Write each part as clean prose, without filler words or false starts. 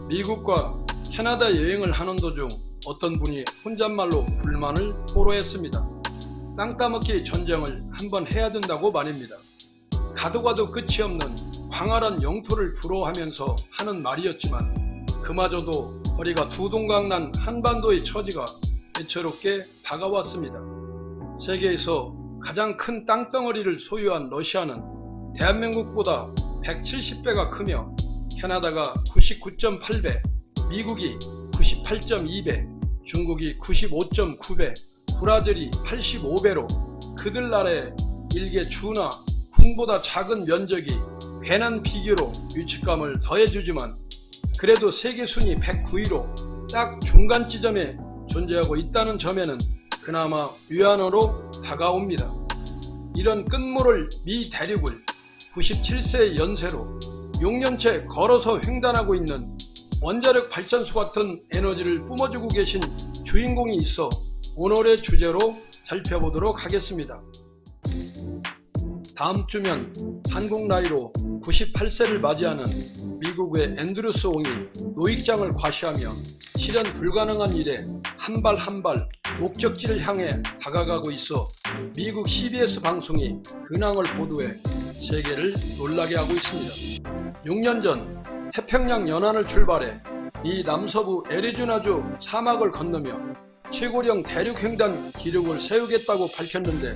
미국과 캐나다 여행을 하는 도중 어떤 분이 혼잣말로 불만을 토로했습니다. 땅 따먹기 전쟁을 한번 해야 된다고 말입니다. 가도 가도 끝이 없는 광활한 영토를 부러워하면서 하는 말이었지만 그마저도 허리가 두 동강 난 한반도의 처지가 애처롭게 다가왔습니다. 세계에서 가장 큰 땅덩어리를 소유한 러시아는 대한민국보다 170배가 크며 캐나다가 99.8배, 미국이 98.2배, 중국이 95.9배, 브라질이 85배로 그들 나라의 일개 주나 군보다 작은 면적이 괜한 비교로 위축감을 더해주지만 그래도 세계 순위 109위로 딱 중간 지점에 존재하고 있다는 점에는 그나마 위안으로 다가옵니다. 이런 끝모를 미 대륙을 97세의 연세로 6년째 걸어서 횡단하고 있는 원자력 발전소 같은 에너지를 뿜어주고 계신 주인공이 있어 오늘의 주제로 살펴보도록 하겠습니다. 다음 주면 한국 나이로 98세를 맞이하는 미국의 앤드루스 옹이 노익장을 과시하며 실현 불가능한 일에 한 발 한 발 목적지를 향해 다가가고 있어 미국 CBS 방송이 근황을 보도해 세계를 놀라게 하고 있습니다. 6년 전 태평양 연안을 출발해 이 남서부 애리조나주 사막을 건너며 최고령 대륙횡단 기록을 세우겠다고 밝혔는데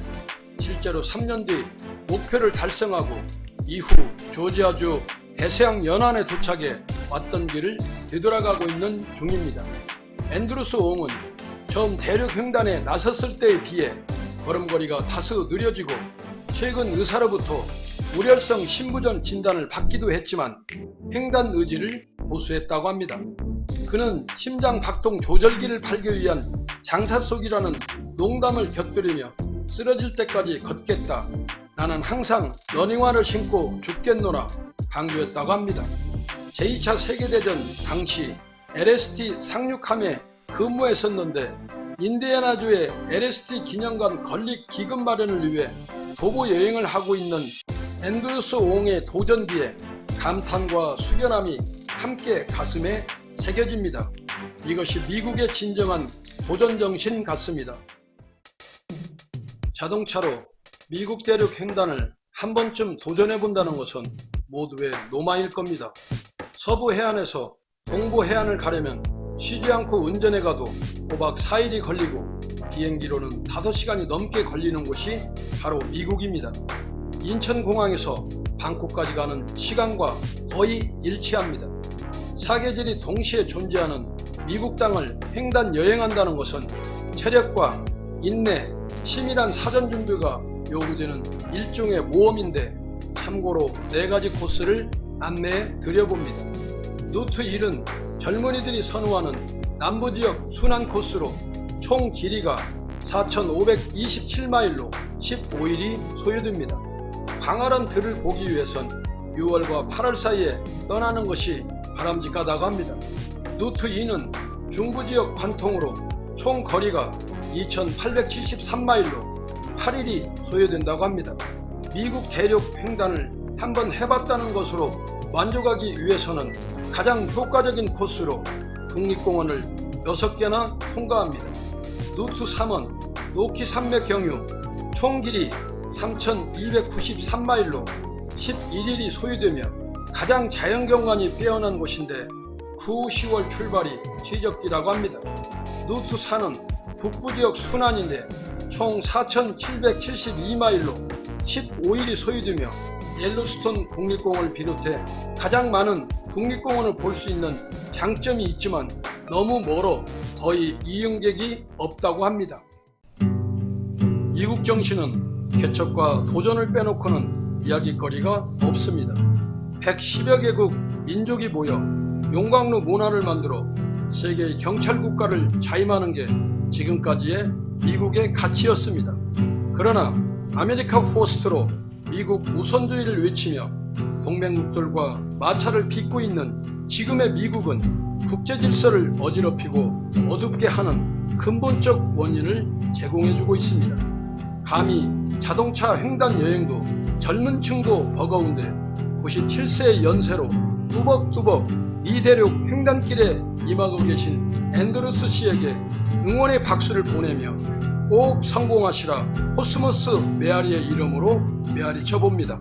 실제로 3년 뒤 목표를 달성하고 이후 조지아주 대서양 연안에 도착해 왔던 길을 되돌아가고 있는 중입니다. 앤드루스 옹은 처음 대륙횡단에 나섰을 때에 비해 걸음걸이가 다소 느려지고 최근 의사로부터 우렬성 심부전 진단을 받기도 했지만 횡단 의지를 고수했다고 합니다. 그는 심장 박동 조절기를 팔기 위한 장사속이라는 농담을 곁들이며 쓰러질 때까지 걷겠다. 나는 항상 러닝화를 신고 죽겠노라 강조했다고 합니다. 제2차 세계대전 당시 LST 상륙함에 근무했었는데 인디애나주의 LST 기념관 건립 기금 마련을 위해 도보 여행을 하고 있는 앤드루스 옹의 도전기에 감탄과 숙연함이 함께 가슴에 새겨집니다. 이것이 미국의 진정한 도전정신 같습니다. 자동차로 미국 대륙 횡단을 한 번쯤 도전해본다는 것은 모두의 로망일 겁니다. 서부 해안에서 동부 해안을 가려면 쉬지 않고 운전해 가도 꼬박 4일이 걸리고 비행기로는 5시간이 넘게 걸리는 곳이 바로 미국입니다. 인천공항에서 방콕까지 가는 시간과 거의 일치합니다. 사계절이 동시에 존재하는 미국 땅을 횡단 여행한다는 것은 체력과 인내, 치밀한 사전 준비가 요구되는 일종의 모험인데 참고로 4가지 코스를 안내해 드려봅니다. 루트 1은 젊은이들이 선호하는 남부지역 순환 코스로 총 길이가 4,527마일로 15일이 소요됩니다. 광활한 들을 보기 위해선 6월과 8월 사이에 떠나는 것이 바람직하다고 합니다. 루트 2는 중부지역 관통으로 총 거리가 2,873마일로 8일이 소요된다고 합니다. 미국 대륙 횡단을 한번 해봤다는 것으로 만족하기 위해서는 가장 효과적인 코스로 국립공원을 6개나 통과합니다. 루트 3은 로키 산맥 경유 총 길이 3,293마일로 11일이 소요되며 가장 자연경관이 빼어난 곳인데 9, 10월 출발이 최적기라고 합니다. 루트 4는 북부지역 순환인데 총 4,772마일로 15일이 소요되며 옐로스톤 국립공원을 비롯해 가장 많은 국립공원을 볼 수 있는 장점이 있지만 너무 멀어 거의 이용객이 없다고 합니다. 미국 정신은 개척과 도전을 빼놓고는 이야기거리가 없습니다. 110여 개국 민족이 모여 용광로 문화를 만들어 세계의 경찰국가를 자임하는 게 지금까지의 미국의 가치였습니다. 그러나 아메리카 포스트로 미국 우선주의를 외치며 동맹국들과 마찰을 빚고 있는 지금의 미국은 국제질서를 어지럽히고 어둡게 하는 근본적 원인을 제공해주고 있습니다. 감히 자동차 횡단 여행도 젊은 층도 버거운데 97세의 연세로 뚜벅뚜벅 미 대륙 횡단길에 임하고 계신 앤드루스 씨에게 응원의 박수를 보내며 꼭 성공하시라 코스모스 메아리의 이름으로 메아리 쳐봅니다.